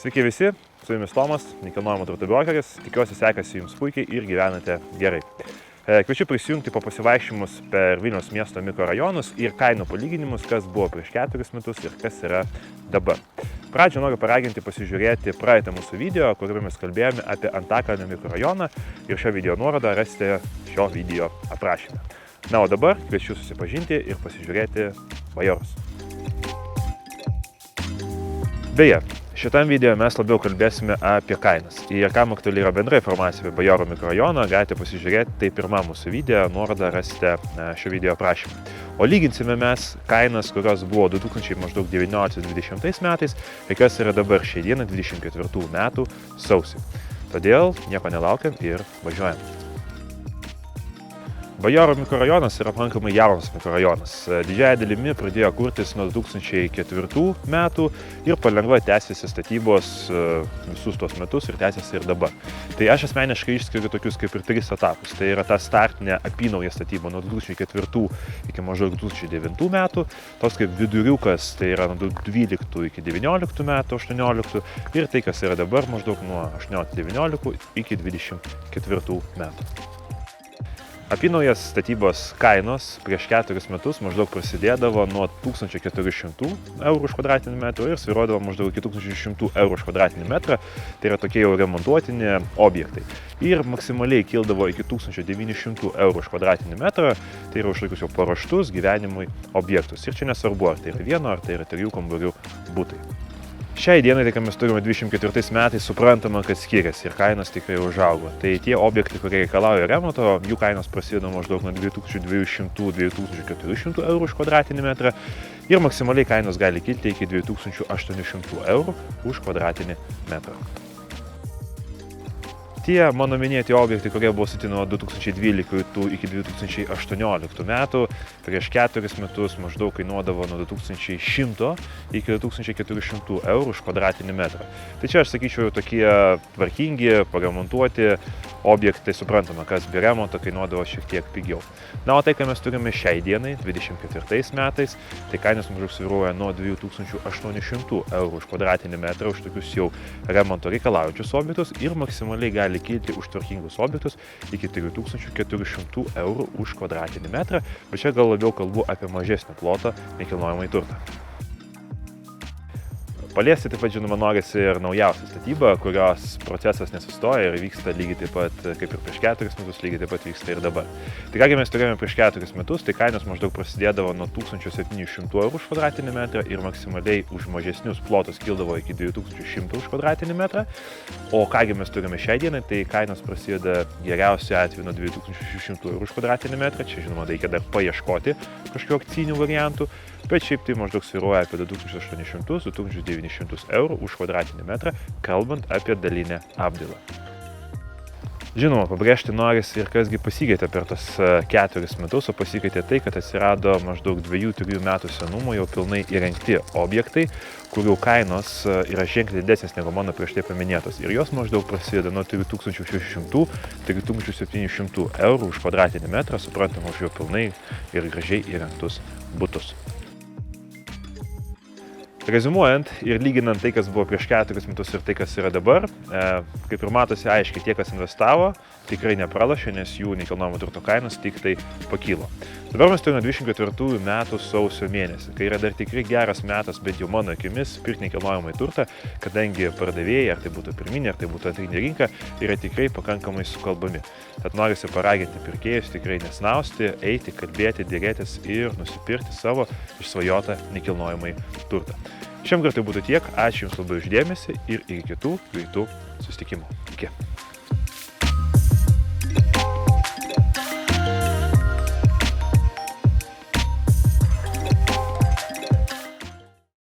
Sveiki visi, su jumis Tomas, nekilnojamo turto brokeris. Tikiuosi sekasi jums puikiai ir gyvenate gerai. Kviečiu prisijungti po pasivaikščiojimus per Vilniaus miesto mikrorajonus ir kainų palyginimus, kas buvo prieš 4 metus ir kas yra dabar. Pradžioje noriu paraginti pasižiūrėti praeitą mūsų video, kuriuo mes kalbėjome apie Antakalnio mikrorajoną ir šią video nuorodą rasite šio video aprašyme. Na, o dabar kviečiu susipažinti ir pasižiūrėti Bajorus. Beje, šitam video mes labiau kalbėsime apie kainas. Ir kam aktuali yra bendra informacija apie Bajorų mikrorajoną, galite pasižiūrėti, tai pirmą mūsų video, nuorodą rasite šio video aprašymą. O lyginsime mes kainas, kurios buvo 2019-2020 metais, ir kas yra dabar šiai dieną 24 metų sausį. Todėl nieko nelaukiam ir važiuojam. Bajorų mikrorajonas yra pakankamai jaunas mikrorajonas. Didžiąja dalimi pradėjo kurtis nuo 2004 metų ir palengva tęsiasi statybos visus tuos metus ir tęsiasi ir dabar. Tai aš asmeniškai išskiriu tokius kaip ir 3 etapus. Tai yra ta startinė apynauja statyba nuo 2004 iki maždaug 2009 metų, tos kaip viduriukas, tai yra nuo 2012 iki 2019 metų, 2018 ir tai, kas yra dabar maždaug nuo 2018-2019 iki 2024 metų. Apynaujas statybos kainos prieš 4 metus maždaug prasidėdavo nuo 1400 eurų už kvadratinį metrą ir svyruodavo maždaug iki 1100 eurų už kvadratinį metrą. Tai yra tokie jau remontuotini objektai. Ir maksimaliai kildavo iki 1900 eurų už kvadratinį metrą, tai yra už tokius jau paruoštus gyvenimui objektus. Ir čia nesvarbu, ar tai yra vieno, ar tai yra 3 kambarių butai. Šiai dienai, tai ką mes turime 24 metais, suprantama, kad skiriasi ir kainos tikrai užaugo. Tai tie objektai, kurie reikalauja remonto, jų kainos prasideda maždaug nuo 2200-2400 eurų už kvadratinį metrą ir maksimaliai kainos gali kilti iki 2800 eurų už kvadratinį metrą. Tie mano minėti objektai, kurie buvo statyti nuo 2012 iki 2018 metų, prieš 4 metus maždaug kainuodavo nuo 2100 iki 2400 eurų už kvadratinį metrą. Tai čia aš sakyčiau tokie tvarkingi, paremontuoti objektai, suprantama, kas be remonto kainuodavo šiek tiek pigiau. Na, o tai, ką mes turime šiai dienai, 24 metais, tai kainos maždaug svyruoja nuo 2800 eurų už kvadratinį metrą už tokius jau remonto reikalaujančius objektus ir maksimaliai gali kilti už tvarkingus objektus iki 3400 eurų už kvadratinį metrą, bet čia gal labiau kalbu apie mažesnį plotą nekilnojamąjį turtą. Paliesti taip pat, žinoma, norisi ir naujausią statybą, kurios procesas nesustoja ir vyksta lygiai taip pat kaip ir prieš 4 metus, lygiai taip pat vyksta ir dabar. Tai kągi mes turėjome prieš 4 metus, tai kainos maždaug prasidėdavo nuo 1700 eurų už kvadratinį metrą ir maksimaliai už mažesnius plotus kildavo iki 2100 už kvadratinį metrą. O kągi mes turime šiai dienai, tai kainos prasideda geriausiu atveju nuo 2600 eurų už kvadratinį metrą. Čia, žinoma, reikia dar paieškoti kažkokių akcinių variantų, bet šiaip tai maždaug svyruoja apie 2800-2900 eurų už kvadratinį metrą, kalbant apie dalinę apdailą. Žinoma, pabrėžti norisi ir kasgi pasikeitė per tos 4 metus, o pasikeitė tai, kad atsirado maždaug 2-3 metų senumo jau pilnai įrengti objektai, kurių kainos yra ženkliai didesnės negu mano prieš tai paminėtos. Ir jos maždaug prasideda nuo 3600-3700 eurų už kvadratinį metrą, suprantama, už jau pilnai ir gražiai įrengtus butus. Rezumuojant ir lyginant tai, kas buvo prieš 4 metus ir tai, kas yra dabar, kaip ir matosi aiškiai, tie, kas investavo, tikrai nepralošė, nes jų nekilnojamo turto kainos tik tai pakilo. Dabar mes turime 24 metų sausio mėnesį, kai yra dar tikrai geras metas, bent jau mano akimis, pirkti nekilnojamąjį turtą, kadangi pardavėjai, ar tai būtų pirminė, ar tai būtų antrinė rinka, yra tikrai pakankamai sukalbami. Tad norisi paraginti pirkėjus tikrai nesnausti, eiti, kalbėti, dėrėtis ir nusipirkti savo išsvajotą nekilnojamąjį turtą. Šiam kartui būtų tiek, ačiū Jums labai už dėmesį ir iki kitų greitų susitikimų. Iki.